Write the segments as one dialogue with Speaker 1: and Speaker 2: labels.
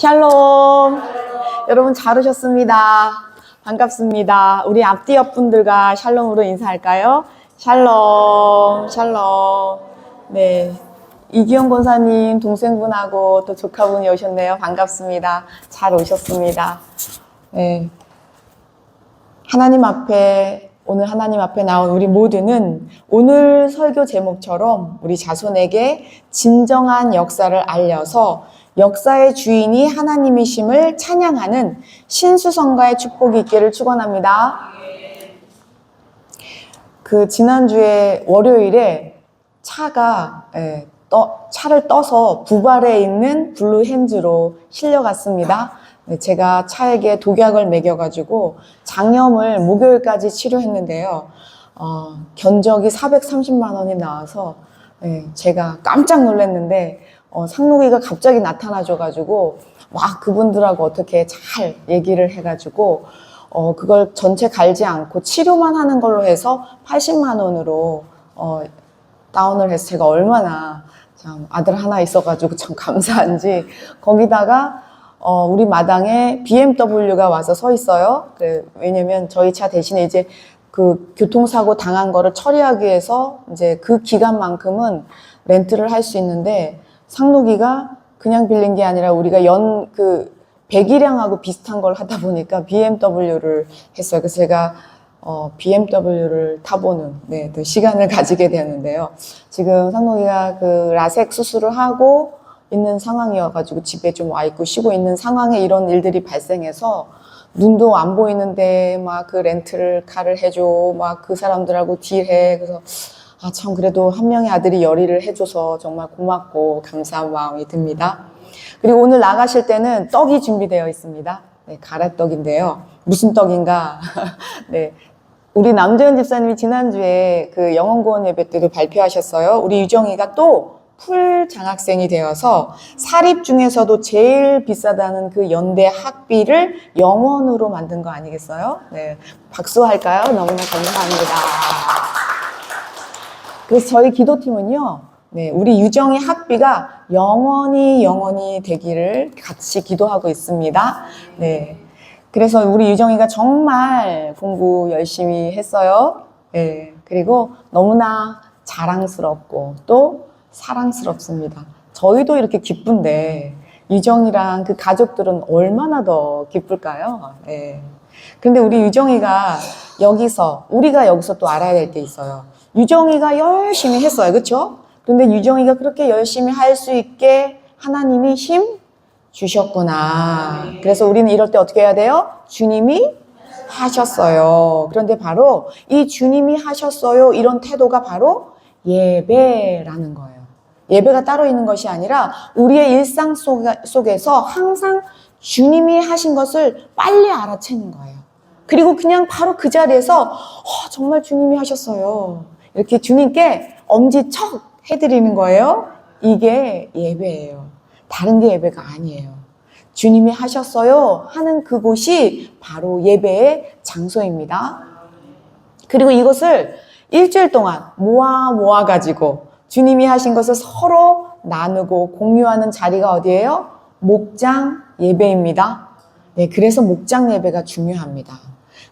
Speaker 1: 샬롬. 여러분 잘 오셨습니다. 반갑습니다. 우리 앞뒤 옆분들과 샬롬으로 인사할까요? 샬롬, 샬롬. 네. 이기영 권사님 동생분하고 또 조카분이 오셨네요. 반갑습니다. 잘 오셨습니다. 네. 오늘 하나님 앞에 나온 우리 모두는 오늘 설교 제목처럼 우리 자손에게 진정한 역사를 알려서 역사의 주인이 하나님이심을 찬양하는 신수성가의 축복이 있기를 축원합니다. 지난주에 월요일에 차를 떠서 부발에 있는 블루핸즈로 실려갔습니다. 제가 차에게 독약을 먹여가지고 장염을 목요일까지 치료했는데요. 견적이 430만 원이 나와서 제가 깜짝 놀랐는데 상록이가 갑자기 나타나줘가지고 막 그분들하고 어떻게 잘 얘기를 해가지고 그걸 전체 갈지 않고 치료만 하는 걸로 해서 80만 원으로 다운을 해서 제가 얼마나 참 아들 하나 있어가지고 참 감사한지 거기다가 우리 마당에 BMW가 와서 서 있어요. 왜냐면 저희 차 대신에 이제 그 교통사고 당한 거를 처리하기 위해서 이제 그 기간만큼은 렌트를 할 수 있는데 상록이가 그냥 빌린 게 아니라 우리가 배기량하고 비슷한 걸 하다 보니까 BMW를 했어요. 그래서 제가 BMW를 타보는 또 시간을 가지게 되었는데요. 지금 상록이가 그 라섹 수술을 하고 있는 상황이어가지고 집에 좀 와 있고 쉬고 있는 상황에 이런 일들이 발생해서 눈도 안 보이는데 막 그 렌트를 카를 해줘 막 그 사람들하고 딜해. 그래서 참 그래도 한 명의 아들이 열의를 해줘서 정말 고맙고 감사한 마음이 듭니다. 그리고 오늘 나가실 때는 떡이 준비되어 있습니다. 가래떡인데요. 무슨 떡인가? 우리 남재현 집사님이 지난주에 그 영혼구원 예배 때도 발표하셨어요. 우리 유정이가 또 풀 장학생이 되어서 사립 중에서도 제일 비싸다는 그 연대 학비를 영원으로 만든 거 아니겠어요? 박수할까요? 너무나 감사합니다. 그래서 저희 기도팀은요, 우리 유정이 학비가 영원히 되기를 같이 기도하고 있습니다. 그래서 우리 유정이가 정말 공부 열심히 했어요. 그리고 너무나 자랑스럽고 또 사랑스럽습니다. 저희도 이렇게 기쁜데 유정이랑 그 가족들은 얼마나 더 기쁠까요? 근데 우리 유정이가 우리가 여기서 또 알아야 될 게 있어요. 유정이가 열심히 했어요. 그렇죠? 근데 유정이가 그렇게 열심히 할 수 있게 하나님이 힘 주셨구나. 그래서 우리는 이럴 때 어떻게 해야 돼요? 주님이 하셨어요. 그런데 바로 이 주님이 하셨어요. 이런 태도가 바로 예배라는 거예요. 예배가 따로 있는 것이 아니라 우리의 일상 속에서 항상 주님이 하신 것을 빨리 알아채는 거예요. 그리고 그냥 바로 그 자리에서 정말 주님이 하셨어요. 이렇게 주님께 엄지척 해드리는 거예요. 이게 예배예요. 다른 게 예배가 아니에요. 주님이 하셨어요 하는 그곳이 바로 예배의 장소입니다. 그리고 이것을 일주일 동안 모아가지고 주님이 하신 것을 서로 나누고 공유하는 자리가 어디예요? 목장 예배입니다. 그래서 목장 예배가 중요합니다.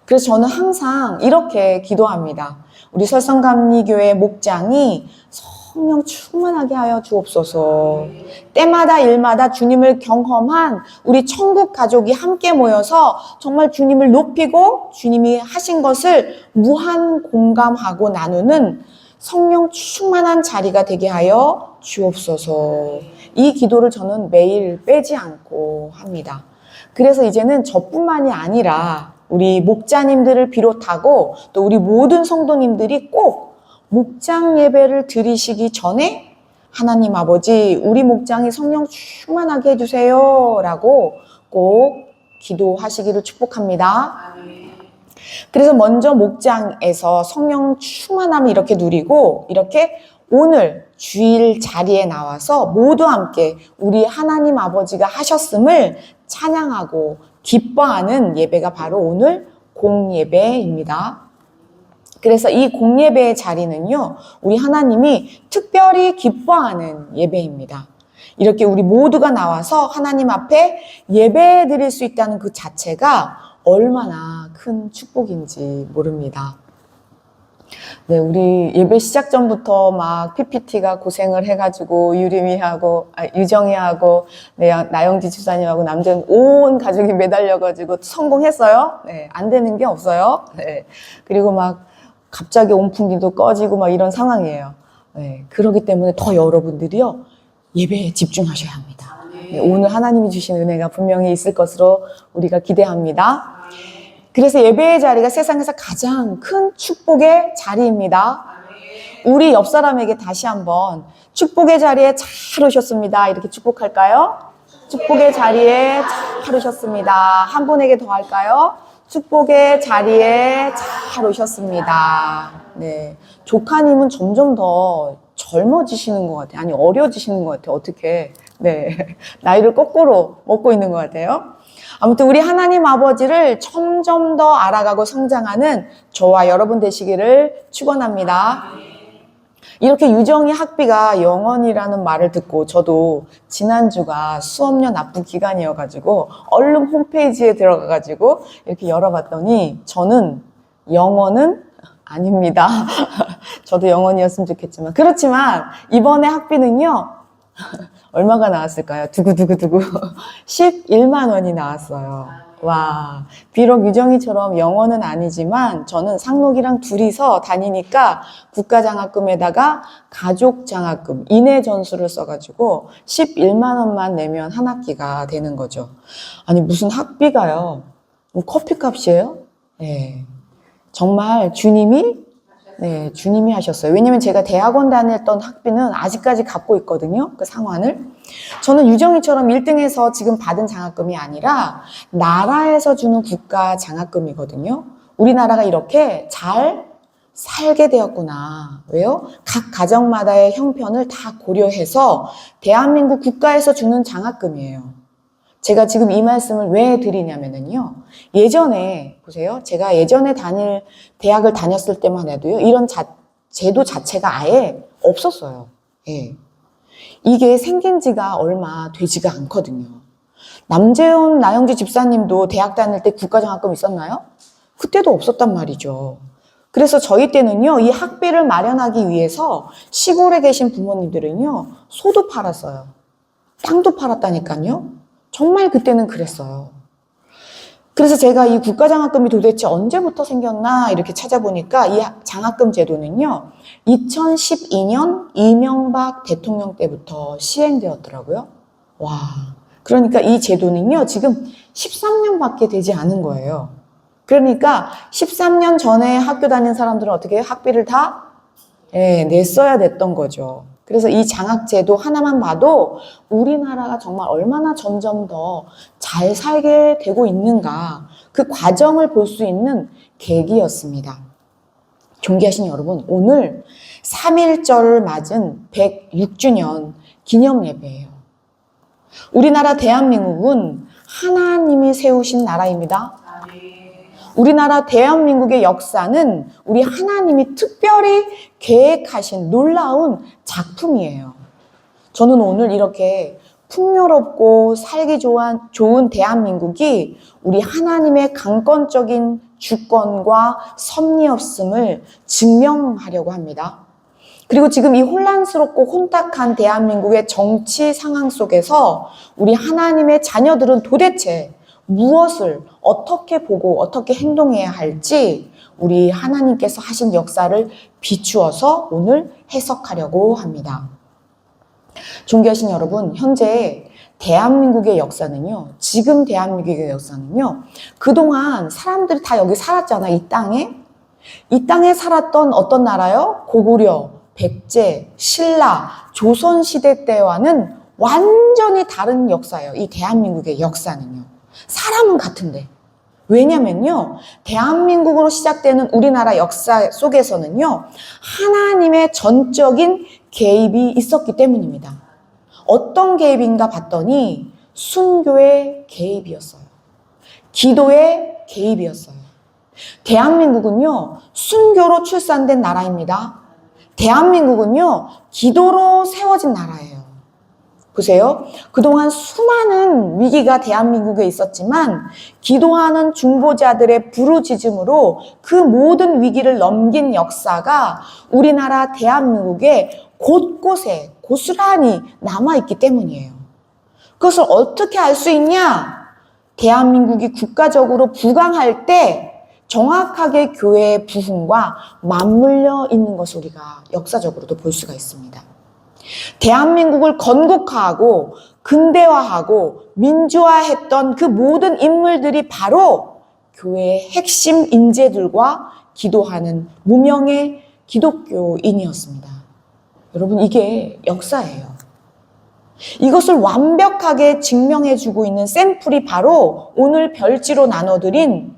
Speaker 1: 그래서 저는 항상 이렇게 기도합니다. 우리 설성감리교회 목장이 성령 충만하게 하여 주옵소서. 때마다 일마다 주님을 경험한 우리 천국 가족이 함께 모여서 정말 주님을 높이고 주님이 하신 것을 무한 공감하고 나누는 성령 충만한 자리가 되게 하여 주옵소서. 이 기도를 저는 매일 빼지 않고 합니다. 그래서 이제는 저뿐만이 아니라 우리 목자님들을 비롯하고 또 우리 모든 성도님들이 꼭 목장 예배를 드리시기 전에 하나님 아버지 우리 목장이 성령 충만하게 해주세요 라고 꼭 기도하시기를 축복합니다. 그래서 먼저 목장에서 성령 충만함을 이렇게 누리고 이렇게 오늘 주일 자리에 나와서 모두 함께 우리 하나님 아버지가 하셨음을 찬양하고 기뻐하는 예배가 바로 오늘 공예배입니다. 그래서 이 공예배의 자리는요, 우리 하나님이 특별히 기뻐하는 예배입니다. 이렇게 우리 모두가 나와서 하나님 앞에 예배 드릴 수 있다는 그 자체가 얼마나 큰 축복인지 모릅니다. 네, 우리 예배 시작 전부터 막 PPT가 고생을 해가지고 유정이하고 나영지 집사님하고 남자는 온 가족이 매달려가지고 성공했어요. 네, 안 되는 게 없어요. 네, 그리고 막 갑자기 온풍기도 꺼지고 막 이런 상황이에요. 네, 그렇기 때문에 더 여러분들이요 예배에 집중하셔야 합니다. 네, 오늘 하나님이 주신 은혜가 분명히 있을 것으로 우리가 기대합니다. 그래서 예배의 자리가 세상에서 가장 큰 축복의 자리입니다. 우리 옆 사람에게 다시 한번 축복의 자리에 잘 오셨습니다. 이렇게 축복할까요? 축복의 자리에 잘 오셨습니다. 한 분에게 더 할까요? 축복의 자리에 잘 오셨습니다. 네, 조카님은 점점 더 젊어지시는 것 같아요. 아니, 어려지시는 것 같아요. 어떻게? 네, 나이를 거꾸로 먹고 있는 것 같아요. 아무튼 우리 하나님 아버지를 점점 더 알아가고 성장하는 저와 여러분 되시기를 축원합니다. 이렇게 유정이 학비가 영원이라는 말을 듣고 저도 지난주가 수업료 납부 기간이어가지고 얼른 홈페이지에 들어가가지고 이렇게 열어봤더니 저는 영원은 아닙니다. 저도 영원이었으면 좋겠지만 그렇지만 이번에 학비는요 얼마가 나왔을까요? 두구두구두구 11만 원이 나왔어요. 와, 비록 유정이처럼 영어는 아니지만 저는 상록이랑 둘이서 다니니까 국가장학금에다가 가족장학금, 인해전수를 써가지고 11만 원만 내면 한 학기가 되는 거죠. 아니 무슨 학비가요? 뭐 커피값이에요? 네, 정말 주님이 하셨어요. 왜냐면 제가 대학원 다녔던 학비는 아직까지 갚고 있거든요. 그 상환을. 저는 유정이처럼 1등해서 지금 받은 장학금이 아니라 나라에서 주는 국가 장학금이거든요. 우리나라가 이렇게 잘 살게 되었구나. 왜요? 각 가정마다의 형편을 다 고려해서 대한민국 국가에서 주는 장학금이에요. 제가 지금 이 말씀을 왜 드리냐면요. 예전에, 보세요. 제가 예전에 대학을 다녔을 때만 해도요. 이런 제도 자체가 아예 없었어요. 예. 이게 생긴 지가 얼마 되지가 않거든요. 남재훈, 나영지 집사님도 대학 다닐 때 국가장학금 있었나요? 그때도 없었단 말이죠. 그래서 저희 때는요. 이 학비를 마련하기 위해서 시골에 계신 부모님들은요. 소도 팔았어요. 땅도 팔았다니까요. 정말 그때는 그랬어요. 그래서 제가 이 국가장학금이 도대체 언제부터 생겼나 이렇게 찾아보니까 이 장학금 제도는요. 2012년 이명박 대통령 때부터 시행되었더라고요. 와, 그러니까 이 제도는요. 지금 13년밖에 되지 않은 거예요. 그러니까 13년 전에 학교 다닌 사람들은 어떻게 해요? 학비를 다 냈어야 됐던 거죠. 그래서 이 장학제도 하나만 봐도 우리나라가 정말 얼마나 점점 더 잘 살게 되고 있는가 그 과정을 볼 수 있는 계기였습니다. 존귀하신 여러분, 오늘 3.1절을 맞은 106주년 기념 예배예요. 우리나라 대한민국은 하나님이 세우신 나라입니다. 우리나라 대한민국의 역사는 우리 하나님이 특별히 계획하신 놀라운 작품이에요. 저는 오늘 이렇게 풍요롭고 살기 좋은 대한민국이 우리 하나님의 강권적인 주권과 섭리였음을 증명하려고 합니다. 그리고 지금 이 혼란스럽고 혼탁한 대한민국의 정치 상황 속에서 우리 하나님의 자녀들은 도대체 무엇을 어떻게 보고 어떻게 행동해야 할지 우리 하나님께서 하신 역사를 비추어서 오늘 해석하려고 합니다. 존귀하신 여러분, 현재 대한민국의 역사는요, 지금 대한민국의 역사는요, 그동안 사람들이 다 여기 살았잖아, 이 땅에. 이 땅에 살았던 어떤 나라요? 고구려, 백제, 신라, 조선시대 때와는 완전히 다른 역사예요. 이 대한민국의 역사는요. 사람은 같은데. 왜냐면요, 대한민국으로 시작되는 우리나라 역사 속에서는요, 하나님의 전적인 개입이 있었기 때문입니다. 어떤 개입인가 봤더니 순교의 개입이었어요. 기도의 개입이었어요. 대한민국은요, 순교로 출산된 나라입니다. 대한민국은요, 기도로 세워진 나라예요. 보세요. 그동안 수많은 위기가 대한민국에 있었지만 기도하는 중보자들의 부르짖음으로 그 모든 위기를 넘긴 역사가 우리나라 대한민국에 곳곳에 고스란히 남아있기 때문이에요. 그것을 어떻게 알 수 있냐? 대한민국이 국가적으로 부강할 때 정확하게 교회의 부흥과 맞물려 있는 것을 우리가 역사적으로도 볼 수가 있습니다. 대한민국을 건국화하고 근대화하고 민주화했던 그 모든 인물들이 바로 교회의 핵심 인재들과 기도하는 무명의 기독교인이었습니다. 여러분, 이게 역사예요. 이것을 완벽하게 증명해주고 있는 샘플이 바로 오늘 별지로 나눠드린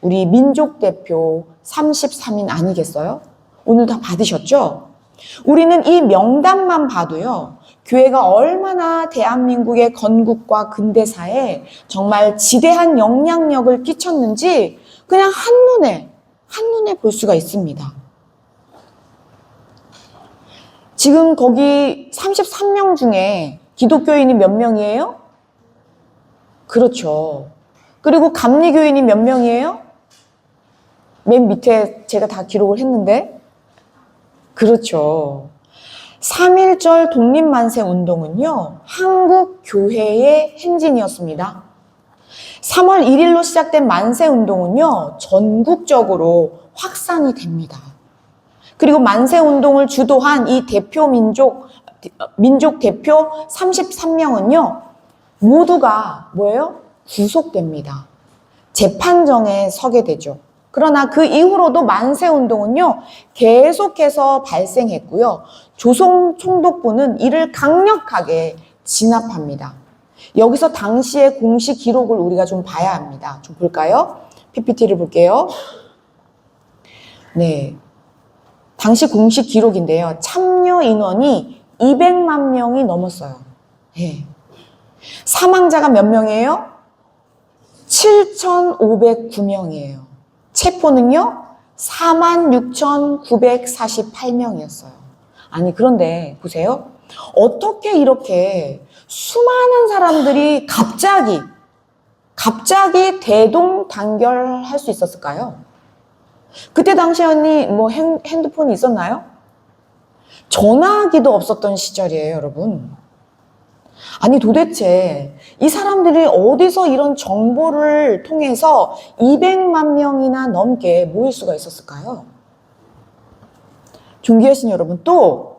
Speaker 1: 우리 민족대표 33인 아니겠어요? 오늘 다 받으셨죠? 우리는 이 명단만 봐도요, 교회가 얼마나 대한민국의 건국과 근대사에 정말 지대한 영향력을 끼쳤는지 그냥 한눈에 볼 수가 있습니다. 지금 거기 33명 중에 기독교인이 몇 명이에요? 그렇죠. 그리고 감리교인이 몇 명이에요? 맨 밑에 제가 다 기록을 했는데, 그렇죠. 3.1절 독립만세 운동은요, 한국 교회의 행진이었습니다. 3월 1일로 시작된 만세 운동은요, 전국적으로 확산이 됩니다. 그리고 만세 운동을 주도한 이 민족 대표 33명은요, 모두가 뭐예요? 구속됩니다. 재판정에 서게 되죠. 그러나 그 이후로도 만세 운동은요, 계속해서 발생했고요. 조선 총독부는 이를 강력하게 진압합니다. 여기서 당시의 공식 기록을 우리가 좀 봐야 합니다. 좀 볼까요? PPT를 볼게요. 네. 당시 공식 기록인데요. 참여 인원이 200만 명이 넘었어요. 네. 사망자가 몇 명이에요? 7,509명이에요. 체포는요? 46,948명이었어요. 아니, 그런데 보세요. 어떻게 이렇게 수많은 사람들이 갑자기 대동단결할 수 있었을까요? 그때 당시에는 뭐 핸드폰이 있었나요? 전화기도 없었던 시절이에요, 여러분. 아니, 도대체 이 사람들이 어디서 이런 정보를 통해서 200만 명이나 넘게 모일 수가 있었을까요? 존귀하신 여러분, 또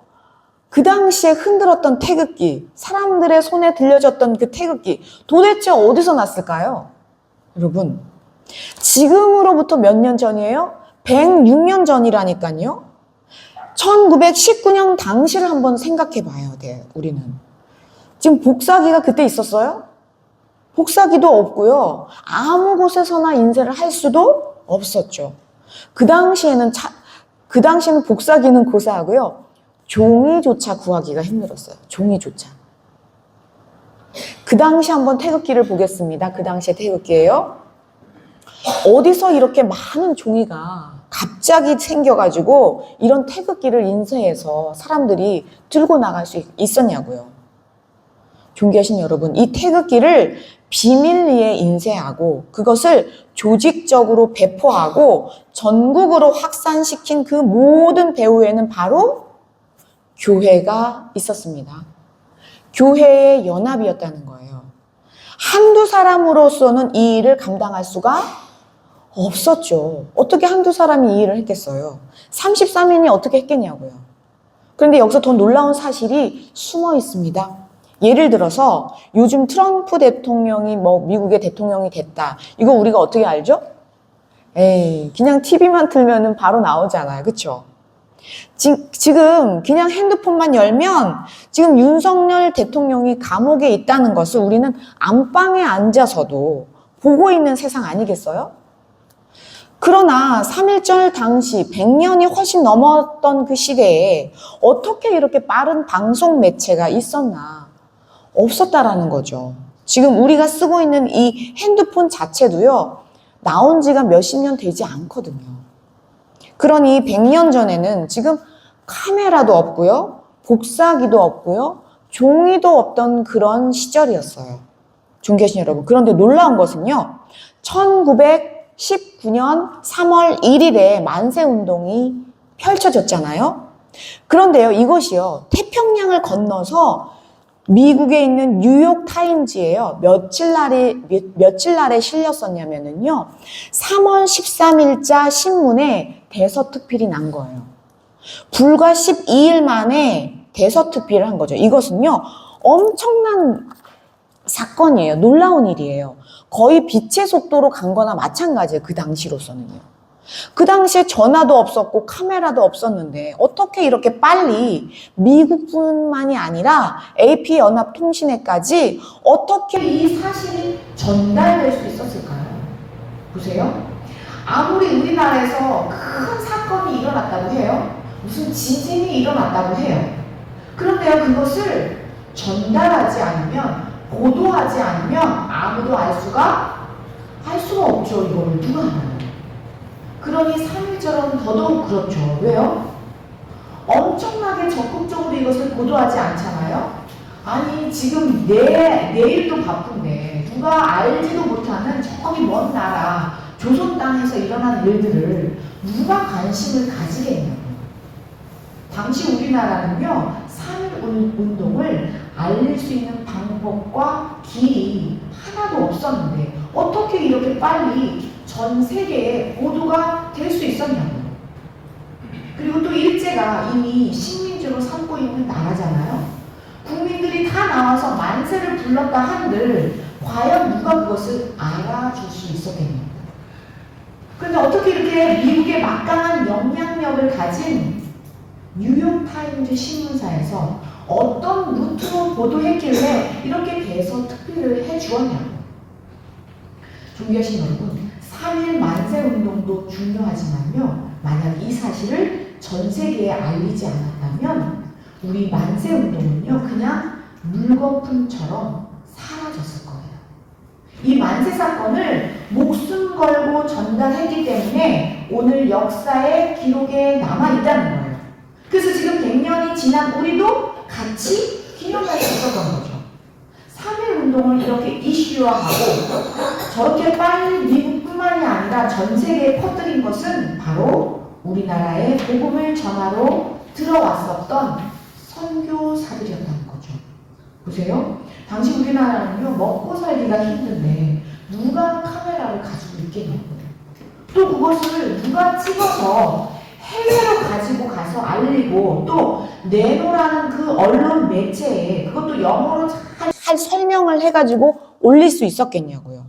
Speaker 1: 그 당시에 흔들었던 태극기, 사람들의 손에 들려졌던 그 태극기, 도대체 어디서 났을까요? 여러분, 지금으로부터 몇 년 전이에요? 106년 전이라니까요. 1919년 당시를 한번 생각해 봐야 돼요, 우리는. 지금 복사기가 그때 있었어요? 복사기도 없고요. 아무 곳에서나 인쇄를 할 수도 없었죠. 그 당시에는 복사기는 고사하고요. 종이조차 구하기가 힘들었어요. 종이조차. 그 당시 한번 태극기를 보겠습니다. 그 당시의 태극기예요. 어디서 이렇게 많은 종이가 갑자기 생겨가지고 이런 태극기를 인쇄해서 사람들이 들고 나갈 수 있었냐고요. 존귀하신 여러분, 이 태극기를 비밀리에 인쇄하고 그것을 조직적으로 배포하고 전국으로 확산시킨 그 모든 배후에는 바로 교회가 있었습니다. 교회의 연합이었다는 거예요. 한두 사람으로서는 이 일을 감당할 수가 없었죠. 어떻게 한두 사람이 이 일을 했겠어요? 33인이 어떻게 했겠냐고요. 그런데 여기서 더 놀라운 사실이 숨어 있습니다. 예를 들어서 요즘 트럼프 대통령이 미국의 대통령이 됐다. 이거 우리가 어떻게 알죠? 그냥 TV만 틀면은 바로 나오잖아요. 그쵸? 지금 그냥 핸드폰만 열면 지금 윤석열 대통령이 감옥에 있다는 것을 우리는 안방에 앉아서도 보고 있는 세상 아니겠어요? 그러나 3.1절 당시 100년이 훨씬 넘었던 그 시대에 어떻게 이렇게 빠른 방송 매체가 있었나? 없었다라는 거죠. 지금 우리가 쓰고 있는 이 핸드폰 자체도요, 나온 지가 몇십 년 되지 않거든요. 그러니 100년 전에는 지금 카메라도 없고요, 복사기도 없고요, 종이도 없던 그런 시절이었어요. 존귀하신 여러분. 그런데 놀라운 것은요. 1919년 3월 1일에 만세운동이 펼쳐졌잖아요. 그런데요. 이것이요. 태평양을 건너서 미국에 있는 뉴욕 타임즈에요. 며칠 날에 실렸었냐면요. 3월 13일자 신문에 대서특필이 난 거예요. 불과 12일 만에 대서특필을 한 거죠. 이것은요. 엄청난 사건이에요. 놀라운 일이에요. 거의 빛의 속도로 간 거나 마찬가지예요. 그 당시로서는요. 그 당시에 전화도 없었고 카메라도 없었는데 어떻게 이렇게 빨리 미국뿐만이 아니라 AP연합통신회까지 어떻게 이 사실이 전달될 수 있었을까요? 보세요. 아무리 우리나라에서 큰 사건이 일어났다고 해요. 무슨 지진이 일어났다고 해요. 그런데요, 그것을 전달하지 않으면, 보도하지 않으면 아무도 알 수가 없죠. 이거를 누가 하나요? 그러니 3.1처럼 더더욱 그렇죠. 왜요? 엄청나게 적극적으로 이것을 보도하지 않잖아요. 아니 지금 내일도 바쁜데 누가 알지도 못하는 저기 먼 나라 조선 땅에서 일어난 일들을 누가 관심을 가지겠냐고. 당시 우리나라는요 3.1 운동을 알릴 수 있는 방법과 길이 하나도 없었는데 어떻게 이렇게 빨리 전 세계에 보도가 될 수 있었냐고요. 그리고 또 일제가 이미 식민지로 삼고 있는 나라잖아요. 국민들이 다 나와서 만세를 불렀다 한들 과연 누가 그것을 알아줄 수 있었겠냐고요. 그런데 어떻게 이렇게 미국의 막강한 영향력을 가진 뉴욕타임즈 신문사에서 어떤 루트로 보도했길래 이렇게 대서특필을 해주었냐고. 존귀하신 여러분, 3.1 만세운동도 중요하지만요. 만약 이 사실을 전 세계에 알리지 않았다면 우리 만세운동은요. 그냥 물거품처럼 사라졌을 거예요. 이 만세 사건을 목숨 걸고 전달했기 때문에 오늘 역사의 기록에 남아있다는 거예요. 그래서 지금 100년이 지난 우리도 같이 기념할 수 있었던 거죠. 3.1 운동을 이렇게 이슈화하고 저렇게 빨리 미국뿐만이 아니라 전 세계에 퍼뜨린 것은 바로 우리나라에 복음을 전하러 들어왔었던 선교사들이었다는 거죠. 보세요. 당시 우리나라는요 먹고 살기가 힘든데 누가 카메라를 가지고 있겠냐고요. 또 그것을 누가 찍어서 해외로 가지고 가서 알리고 또 내노라는 그 언론 매체에 그것도 영어로 잘 설명을 해가지고 올릴 수 있었겠냐고요.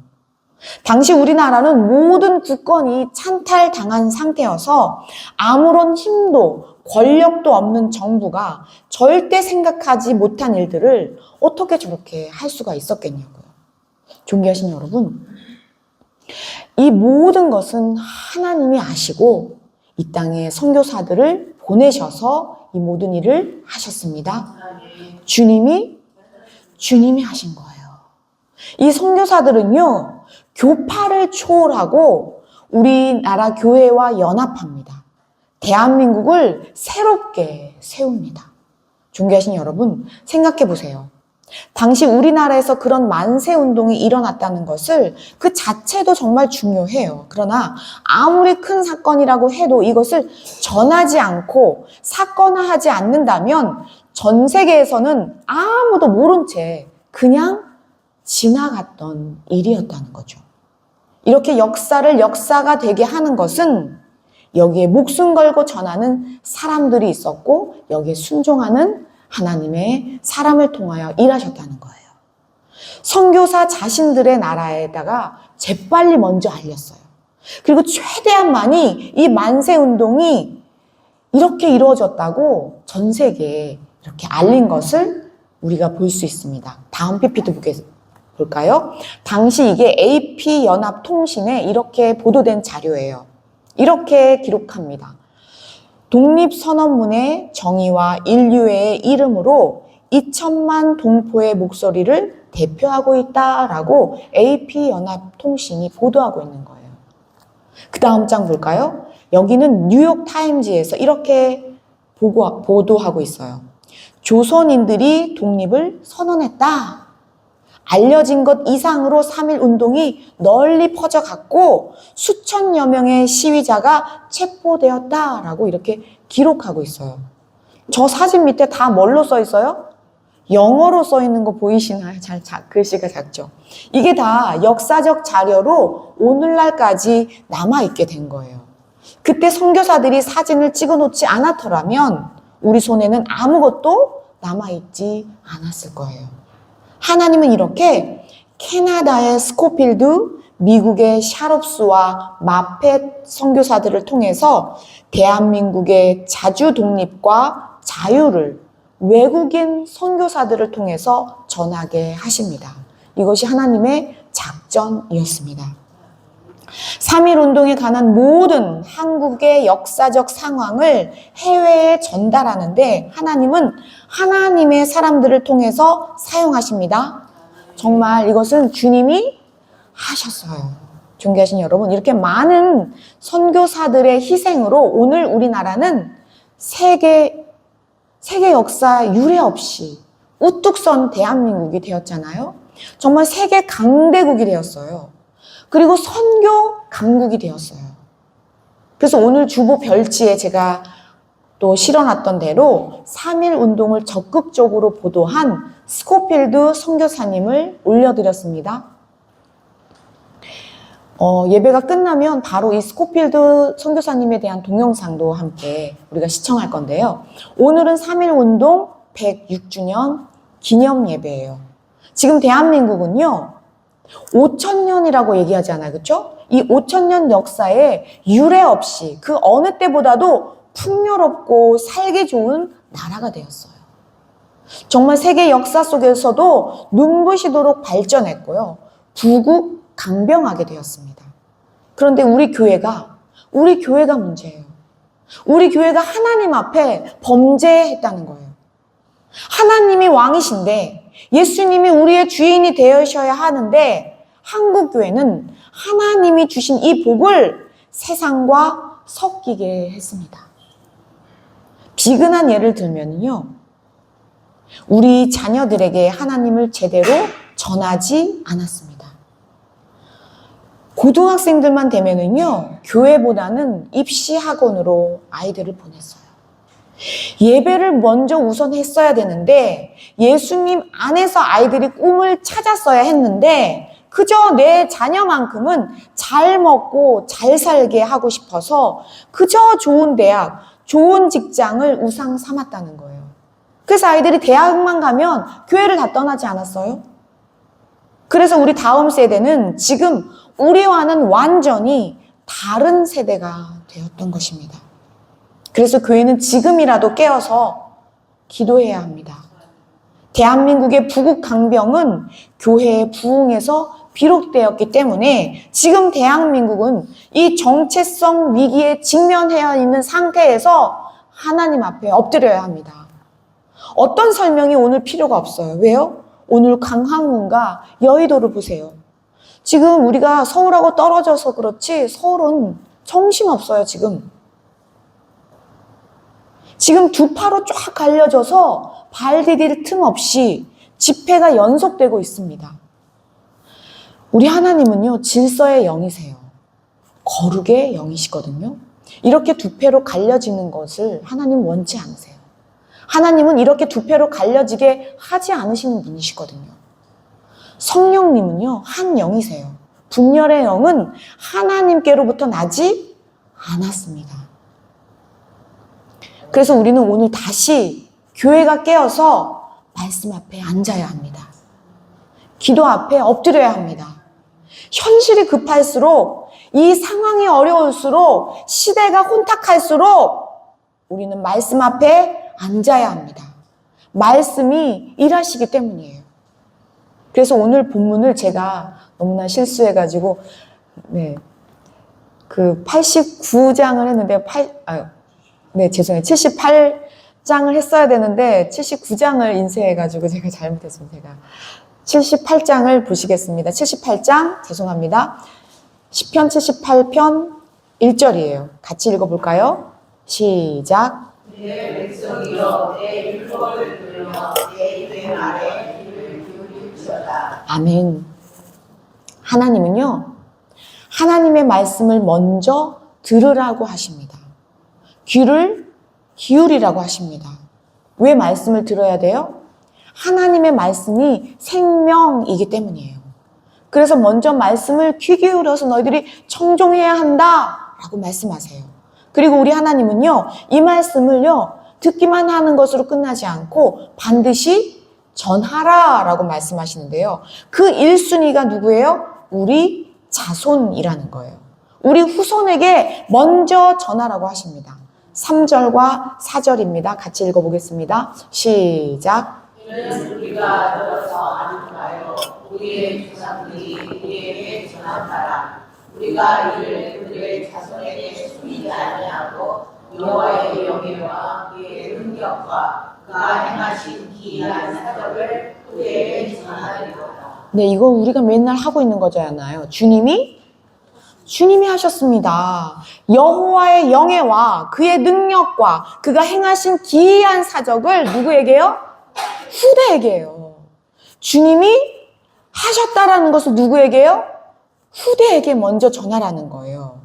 Speaker 1: 당시 우리나라는 모든 국권이 찬탈당한 상태여서 아무런 힘도 권력도 없는 정부가 절대 생각하지 못한 일들을 어떻게 저렇게 할 수가 있었겠냐고요. 존귀하신 여러분, 이 모든 것은 하나님이 아시고 이 땅에 선교사들을 보내셔서 이 모든 일을 하셨습니다. 주님이 하신 거예요. 이 선교사들은요, 교파를 초월하고 우리나라 교회와 연합합니다. 대한민국을 새롭게 세웁니다. 존귀하신 여러분, 생각해 보세요. 당시 우리나라에서 그런 만세운동이 일어났다는 것을 그 자체도 정말 중요해요. 그러나 아무리 큰 사건이라고 해도 이것을 전하지 않고 사건화하지 않는다면 전 세계에서는 아무도 모른 채 그냥 지나갔던 일이었다는 거죠. 이렇게 역사를 역사가 되게 하는 것은 여기에 목숨 걸고 전하는 사람들이 있었고 여기에 순종하는 하나님의 사람을 통하여 일하셨다는 거예요. 선교사 자신들의 나라에다가 재빨리 먼저 알렸어요. 그리고 최대한 많이 이 만세운동이 이렇게 이루어졌다고 전 세계에 이렇게 알린 것을 우리가 볼 수 있습니다. 다음 PPT 볼까요? 당시 이게 AP연합통신에 이렇게 보도된 자료예요. 이렇게 기록합니다. 독립선언문의 정의와 인류의 이름으로 2천만 동포의 목소리를 대표하고 있다라고 AP연합통신이 보도하고 있는 거예요. 그 다음 장 볼까요? 여기는 뉴욕타임즈에서 이렇게 보도하고 있어요. 조선인들이 독립을 선언했다. 알려진 것 이상으로 3.1 운동이 널리 퍼져갔고 수천여 명의 시위자가 체포되었다라고 이렇게 기록하고 있어요. 저 사진 밑에 다 뭘로 써 있어요? 영어로 써 있는 거 보이시나요? 글씨가 작죠? 이게 다 역사적 자료로 오늘날까지 남아있게 된 거예요. 그때 선교사들이 사진을 찍어 놓지 않았더라면 우리 손에는 아무것도 남아있지 않았을 거예요. 하나님은 이렇게 캐나다의 스코필드, 미국의 샤롭스와 마펫 선교사들을 통해서 대한민국의 자주 독립과 자유를 외국인 선교사들을 통해서 전하게 하십니다. 이것이 하나님의 작전이었습니다. 3.1 운동에 관한 모든 한국의 역사적 상황을 해외에 전달하는데 하나님은 하나님의 사람들을 통해서 사용하십니다. 정말 이것은 주님이 하셨어요. 존귀하신 여러분, 이렇게 많은 선교사들의 희생으로 오늘 우리나라는 세계 역사 유례 없이 우뚝 선 대한민국이 되었잖아요. 정말 세계 강대국이 되었어요. 그리고 선교 강국이 되었어요. 그래서 오늘 주보 별지에 제가 또 실어놨던 대로 3.1 운동을 적극적으로 보도한 스코필드 선교사님을 올려드렸습니다. 예배가 끝나면 바로 이 스코필드 선교사님에 대한 동영상도 함께 우리가 시청할 건데요. 오늘은 3.1 운동 106주년 기념 예배예요. 지금 대한민국은요, 5,000년이라고 얘기하잖아요. 그렇죠? 이 5,000년 역사에 유례 없이 그 어느 때보다도 풍요롭고 살기 좋은 나라가 되었어요. 정말 세계 역사 속에서도 눈부시도록 발전했고요. 부국강병하게 되었습니다. 그런데 우리 교회가 문제예요. 우리 교회가 하나님 앞에 범죄했다는 거예요. 하나님이 왕이신데 예수님이 우리의 주인이 되셔야 하는데 한국 교회는 하나님이 주신 이 복을 세상과 섞이게 했습니다. 비근한 예를 들면요, 우리 자녀들에게 하나님을 제대로 전하지 않았습니다. 고등학생들만 되면은요, 교회보다는 입시 학원으로 아이들을 보냈어요. 예배를 먼저 우선 했어야 되는데 예수님 안에서 아이들이 꿈을 찾았어야 했는데 그저 내 자녀만큼은 잘 먹고 잘 살게 하고 싶어서 그저 좋은 대학, 좋은 직장을 우상 삼았다는 거예요. 그래서 아이들이 대학만 가면 교회를 다 떠나지 않았어요? 그래서 우리 다음 세대는 지금 우리와는 완전히 다른 세대가 되었던 것입니다. 그래서 교회는 지금이라도 깨어서 기도해야 합니다. 대한민국의 부국강병은 교회의 부흥에서 비롯되었기 때문에 지금 대한민국은 이 정체성 위기에 직면해 있는 상태에서 하나님 앞에 엎드려야 합니다. 어떤 설명이 오늘 필요가 없어요. 왜요? 오늘 강화문과 여의도를 보세요. 지금 우리가 서울하고 떨어져서 그렇지 서울은 정신없어요. 지금 두 파로 쫙 갈려져서 발 디딜 틈 없이 집회가 연속되고 있습니다. 우리 하나님은요, 질서의 영이세요. 거룩의 영이시거든요. 이렇게 두 패로 갈려지는 것을 하나님 원치 않으세요. 하나님은 이렇게 두 패로 갈려지게 하지 않으시는 분이시거든요. 성령님은요, 한 영이세요. 분열의 영은 하나님께로부터 나지 않았습니다. 그래서 우리는 오늘 다시 교회가 깨어서 말씀 앞에 앉아야 합니다. 기도 앞에 엎드려야 합니다. 현실이 급할수록, 이 상황이 어려울수록, 시대가 혼탁할수록 우리는 말씀 앞에 앉아야 합니다. 말씀이 일하시기 때문이에요. 그래서 오늘 본문을 제가 너무나 실수해가지고, 그 89장을 했는데, 죄송해요. 78장을 했어야 되는데 79장을 인쇄해가지고 제가 잘못했습니다. 제가 78장을 보시겠습니다. 78장, 죄송합니다. 시편 78편 1절이에요. 같이 읽어볼까요? 시작.
Speaker 2: 내 백성이여 내 율법을
Speaker 1: 아멘. 하나님은요, 하나님의 말씀을 먼저 들으라고 하십니다. 귀를 기울이라고 하십니다. 왜 말씀을 들어야 돼요? 하나님의 말씀이 생명이기 때문이에요. 그래서 먼저 말씀을 귀 기울여서 너희들이 청종해야 한다 라고 말씀하세요. 그리고 우리 하나님은요, 이 말씀을요, 듣기만 하는 것으로 끝나지 않고 반드시 전하라 라고 말씀하시는데요. 그 1순위가 누구예요? 우리 자손이라는 거예요. 우리 후손에게 먼저 전하라고 하십니다. 3절과 4절입니다. 같이 읽어보겠습니다. 시작.
Speaker 2: 이는 우리가 들어서 아는 바요 우리의 조상들이 우리에게 전한 바라. 우리가 이를 그들의 자손에게 숨기지 아니하고 여호와의 영예와 그의 능력과 그가 행하신 기이한 사적을 그에게 전하리로다.
Speaker 1: 네, 이거 우리가 맨날 하고 있는 거잖아요. 주님이 하셨습니다. 여호와의 영예와 그의 능력과 그가 행하신 기이한 사적을 누구에게요? 후대에게요. 주님이 하셨다라는 것을 누구에게요? 후대에게 먼저 전하라는 거예요.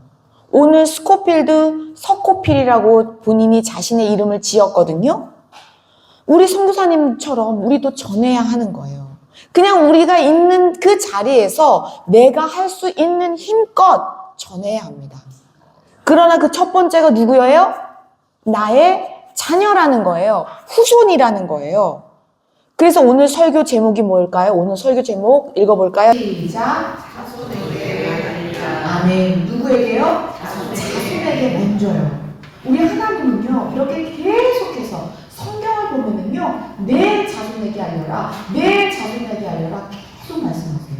Speaker 1: 오늘 스코필드 서코필이라고 본인이 자신의 이름을 지었거든요. 우리 선교사님처럼 우리도 전해야 하는 거예요. 그냥 우리가 있는 그 자리에서 내가 할 수 있는 힘껏 전해야 합니다. 그러나 그 첫 번째가 누구예요? 나의 자녀라는 거예요. 후손이라는 거예요. 그래서 오늘 설교 제목이 뭘까요? 오늘 설교 제목 읽어볼까요?
Speaker 2: 시작. 자손에게
Speaker 1: 아멘. 누구에게요? 자손에게 먼저요. 우리 하나님은요, 이렇게 계속해서 성경을 보면은요, 내 자손에게 알려라, 내 자손에게 알려라 계속 말씀하세요.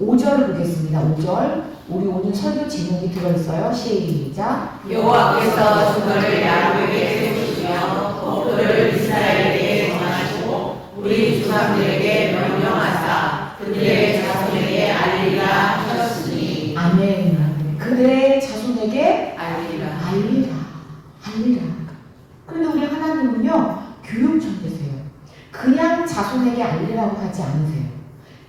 Speaker 1: 5절을 보겠습니다. 5절. 우리 오늘 설교 제목이 들어있어요. 시작.
Speaker 2: 여호와께서 그들을 야곱에게 세우시며 그들을 이스라엘에게 전하시고 우리 조상들에게 명령하사 그들의 자손에게 알리라 하셨으니.
Speaker 1: 아멘. 그들의 자손에게
Speaker 2: 알리라.
Speaker 1: 알리라. 그런데 우리 하나님은요, 교육 전개세요. 그냥 자손에게 알리라고 하지 않으세요.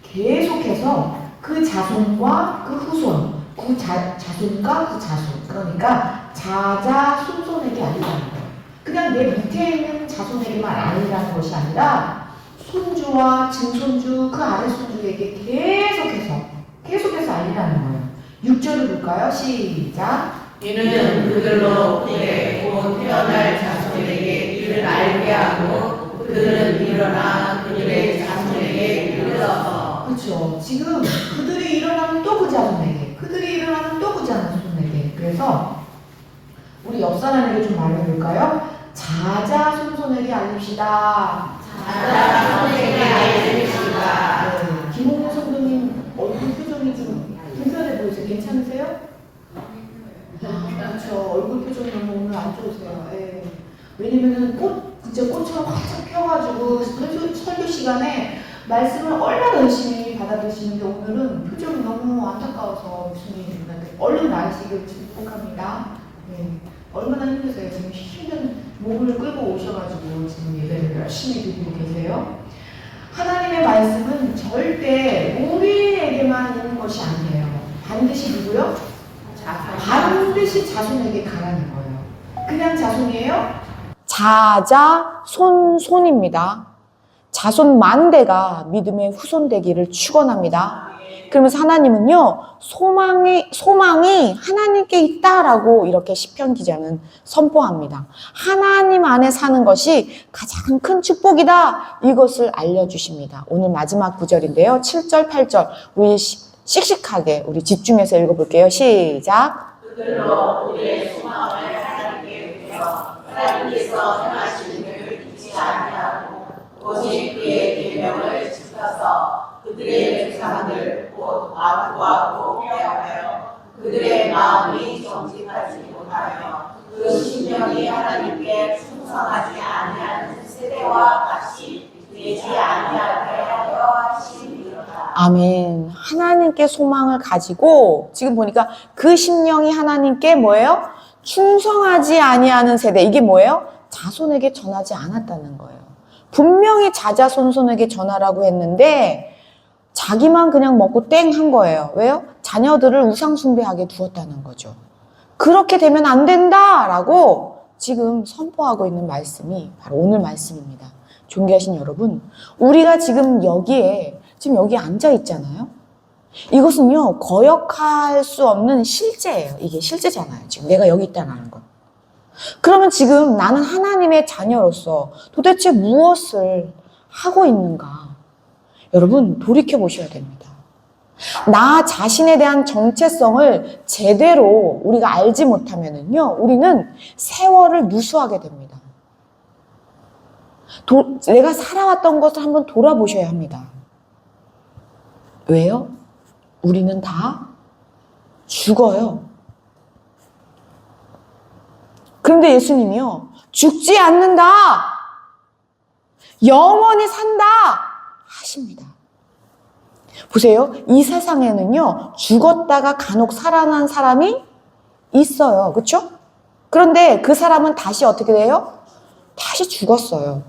Speaker 1: 계속해서 그 자손과 그 후손, 그 자손과 그 자손, 그러니까 자손에게 알리라는 거예요. 그냥 내 밑에 있는 자손에게만 알리라는 것이 아니라 손주와 증손주, 그 아래 손주에게 계속해서 알리라는 거예요. 6절을 볼까요? 시작.
Speaker 2: 이는 그들로 그의 곧 태어날 자손에게 이를 알게 하고 그들은 일어나 그들의 자손에게 이르러서.
Speaker 1: 그렇죠. 지금 그들이 일어나면 또 그 자손에게, 그들이 일어나면 또 그 자손에게. 그래서 우리 옆 사람에게 좀 말해볼까요? 자손에게 알립시다.
Speaker 2: 자손에게 알립시다.
Speaker 1: 네. 김홍현 선생님 얼굴 표정이 좀 불편해 보이세요? 괜찮으세요? 그렇죠. 얼굴 표정이 너무 오늘 안 좋으세요. 예. 왜냐면은 진짜 꽃처럼 활짝 펴가지고 설교 시간에 말씀을 얼마나 열심히 받아들이시는데 오늘은 표정이 너무 안타까워서 무슨 일이 있는데 얼른 나으시길 축복합니다. 네. 얼마나 힘드세요. 지금 힘든 몸을 끌고 오셔가지고 지금 예배를 열심히 드리고 계세요. 하나님의 말씀은 절대 우리에게만 있는 것이 아니에요. 반드시 누구요? 반드시 자손에게 가라는 거예요. 그냥 자손이에요? 손입니다. 자손 만대가 믿음의 후손 되기를 축원합니다. 그러면서 하나님은요, 소망이 하나님께 있다라고 이렇게 시편 기자는 선포합니다. 하나님 안에 사는 것이 가장 큰 축복이다. 이것을 알려주십니다. 오늘 마지막 구절인데요. 7절, 8절. 우리 씩씩하게 우리 집중해서 읽어볼게요. 시작.
Speaker 2: 그들로 우리의 소망을 하나님께 드려 하나님께서 행하시는 일을 잊지 아니하고 오직 그의 계명을 지켜서 그들의 조상들 곧 아부하고 빼앗겨 그들의 마음이 정직하지 못하며 그 심령이 하나님께 충성하지 아니하는 세대와 같이 되지 아니하게 하려 하심이로다.
Speaker 1: 아멘. 하나님께 소망을 가지고 지금 보니까 그 심령이 하나님께 뭐예요? 충성하지 아니하는 세대. 이게 뭐예요? 자손에게 전하지 않았다는 거예요. 분명히 자자손손에게 전하라고 했는데 자기만 그냥 먹고 땡 한 거예요. 왜요? 자녀들을 우상숭배하게 두었다는 거죠. 그렇게 되면 안 된다라고 지금 선포하고 있는 말씀이 바로 오늘 말씀입니다. 존귀하신 여러분, 우리가 지금 여기 앉아 있잖아요. 이것은요, 거역할 수 없는 실제예요. 이게 실제잖아요. 지금 내가 여기 있다는 거. 그러면 지금 나는 하나님의 자녀로서 도대체 무엇을 하고 있는가? 여러분, 돌이켜 보셔야 됩니다. 나 자신에 대한 정체성을 제대로 우리가 알지 못하면은요, 우리는 세월을 누수하게 됩니다. 내가 살아왔던 것을 한번 돌아보셔야 합니다. 왜요? 우리는 다 죽어요. 그런데 예수님이요, 죽지 않는다, 영원히 산다 하십니다. 보세요. 이 세상에는요, 죽었다가 간혹 살아난 사람이 있어요. 그렇죠? 그런데 그 사람은 다시 어떻게 돼요? 다시 죽었어요.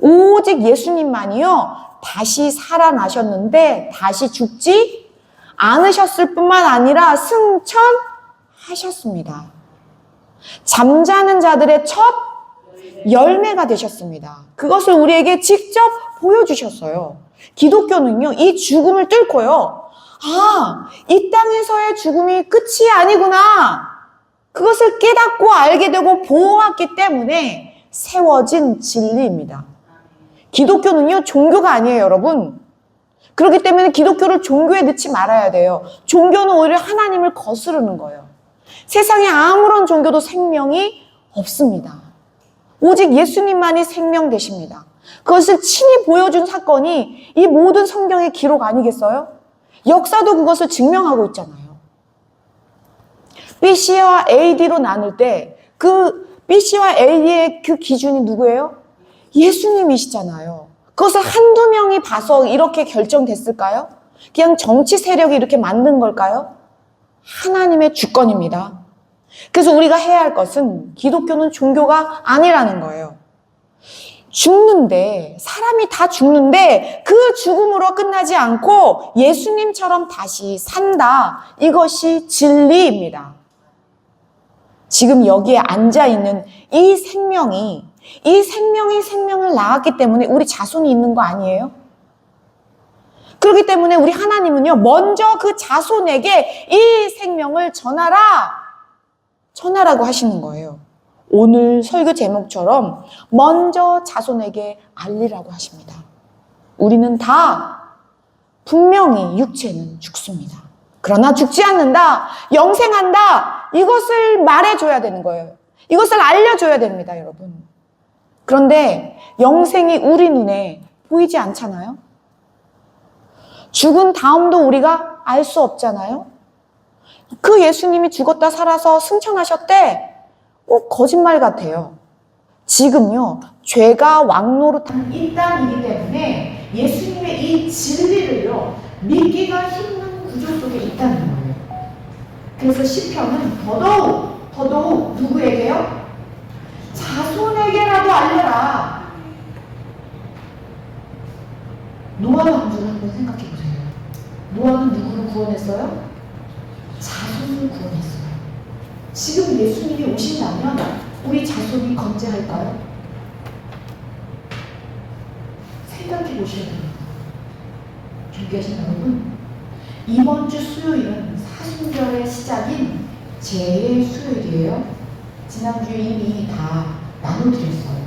Speaker 1: 오직 예수님만이요, 다시 살아나셨는데 다시 죽지 않으셨을 뿐만 아니라 승천하셨습니다. 잠자는 자들의 첫 열매가 되셨습니다. 그것을 우리에게 직접 보여주셨어요. 기독교는요, 이 죽음을 뚫고요, 이 땅에서의 죽음이 끝이 아니구나, 그것을 깨닫고 알게 되고 보았기 때문에 세워진 진리입니다. 기독교는요, 종교가 아니에요, 여러분. 그렇기 때문에 기독교를 종교에 넣지 말아야 돼요. 종교는 오히려 하나님을 거스르는 거예요. 세상에 아무런 종교도 생명이 없습니다. 오직 예수님만이 생명 되십니다. 그것을 친히 보여준 사건이 이 모든 성경의 기록 아니겠어요? 역사도 그것을 증명하고 있잖아요. BC와 AD로 나눌 때 그 BC와 AD의 그 기준이 누구예요? 예수님이시잖아요. 그것을 한두 명이 봐서 이렇게 결정됐을까요? 그냥 정치 세력이 이렇게 만든 걸까요? 하나님의 주권입니다. 그래서 우리가 해야 할 것은 기독교는 종교가 아니라는 거예요. 죽는데, 사람이 다 죽는데 그 죽음으로 끝나지 않고 예수님처럼 다시 산다. 이것이 진리입니다. 지금 여기에 앉아있는 이 생명이 생명을 낳았기 때문에 우리 자손이 있는 거 아니에요? 그렇기 때문에 우리 하나님은요, 먼저 그 자손에게 이 생명을 전하라고 하시는 거예요. 오늘 설교 제목처럼 먼저 자손에게 알리라고 하십니다. 우리는 다 분명히 육체는 죽습니다. 그러나 죽지 않는다, 영생한다, 이것을 말해줘야 되는 거예요. 이것을 알려줘야 됩니다, 여러분. 그런데 영생이 우리 눈에 보이지 않잖아요? 죽은 다음도 우리가 알 수 없잖아요? 그 예수님이 죽었다 살아서 승천하셨대? 거짓말 같아요. 지금요, 죄가 왕노릇한 이 땅이기 때문에 예수님의 이 진리를요, 믿기가 힘든 구조 속에 있다는 거예요. 그래서 시편은 더더욱 누구에게요? 자손에게라도 알려라. 노아의 왕조를 한번 생각해 보세요. 노아는 누구를 구원했어요? 자손을 구원했어요. 지금 예수님이 오신다면 우리 자손이 건재할까요? 생각해 보셔야 됩니다. 존귀하신 여러분, 이번 주 수요일은 사순절의 시작인 제 수요일이에요. 지난주에 이미 다 나눠드렸어요.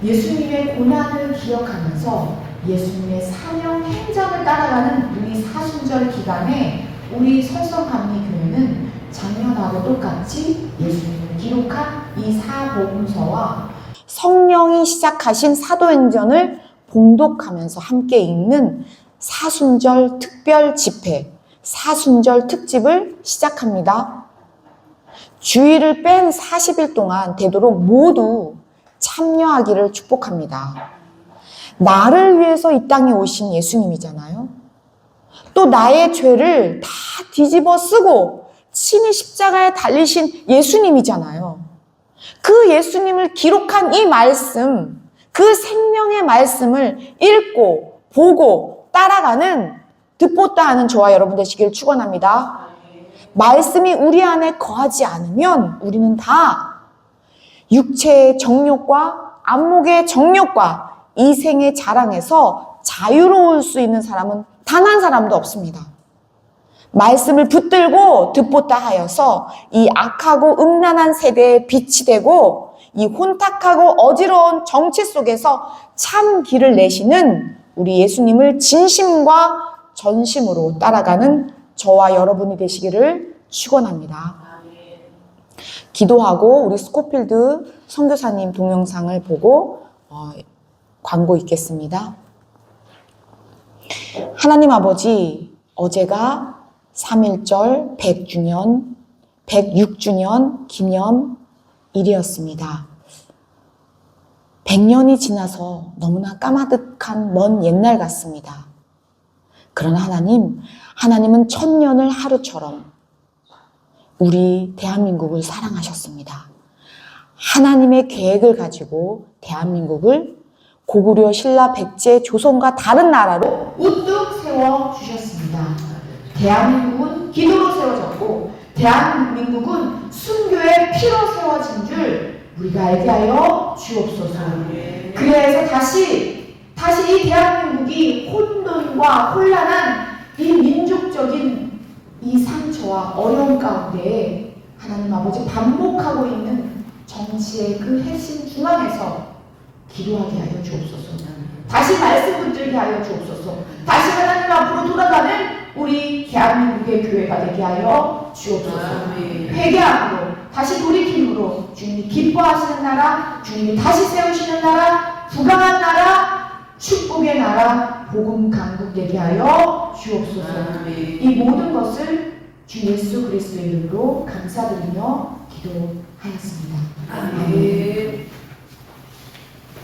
Speaker 1: 예수님의 고난을 기억하면서 예수님의 사명 행전을 따라가는 우리 사순절 기간에 우리 설성합리교회는 작년하고 똑같이 예수님을 기록한 이 사복음서와 성령이 시작하신 사도행전을 봉독하면서 함께 읽는 사순절 특별 집회, 사순절 특집을 시작합니다. 주일을 뺀 40일 동안 되도록 모두 참여하기를 축복합니다. 나를 위해서 이 땅에 오신 예수님이잖아요. 또 나의 죄를 다 뒤집어 쓰고 친히 십자가에 달리신 예수님이잖아요. 그 예수님을 기록한 이 말씀, 그 생명의 말씀을 읽고 보고 따라가는 듣보다 하는 저와 여러분 되시길 축원합니다. 말씀이 우리 안에 거하지 않으면 우리는 다 육체의 정욕과 안목의 정욕과 이생의 자랑에서 자유로울 수 있는 사람은 단 한 사람도 없습니다. 말씀을 붙들고 듣보다 하여서 이 악하고 음란한 세대에 빛이 되고 이 혼탁하고 어지러운 정치 속에서 참 길을 내시는 우리 예수님을 진심과 전심으로 따라가는 저와 여러분이 되시기를 축원합니다. 기도하고 우리 스코필드 선교사님 동영상을 보고 광고 있겠습니다. 하나님 아버지, 어제가 3.1절 100주년, 106주년 기념일이었습니다. 100년이 지나서 너무나 까마득한 먼 옛날 같습니다. 그러나 하나님은 1000년을 하루처럼 우리 대한민국을 사랑하셨습니다. 하나님의 계획을 가지고 대한민국을 고구려, 신라, 백제, 조선과 다른 나라로 우뚝 세워주셨습니다. 대한민국은 기도로 세워졌고 대한민국은 순교의 피로 세워진 줄 우리가 알게 하여 주옵소서. 그래서 다시 이 대한민국이 혼돈과 혼란한 이 민족적인 이 상처와 어려움 가운데 하나님 아버지 반복하고 있는 정치의 그 핵심 중앙에서 기도하게 하여 주옵소서. 다시 말씀 붙들게 하여 주옵소서. 다시 하나님 앞으로 돌아가는 우리 대한민국의 교회가 되게 하여 주옵소서. 회개함으로 다시 돌이킴으로 주님이 기뻐하시는 나라, 주님이 다시 세우시는 나라, 부강한 나라, 축복의 나라, 복음 강국 되게 하여 주옵소서. 이 모든 것을 주 예수 그리스도의 이름으로 감사드리며 기도하였습니다. 아멘.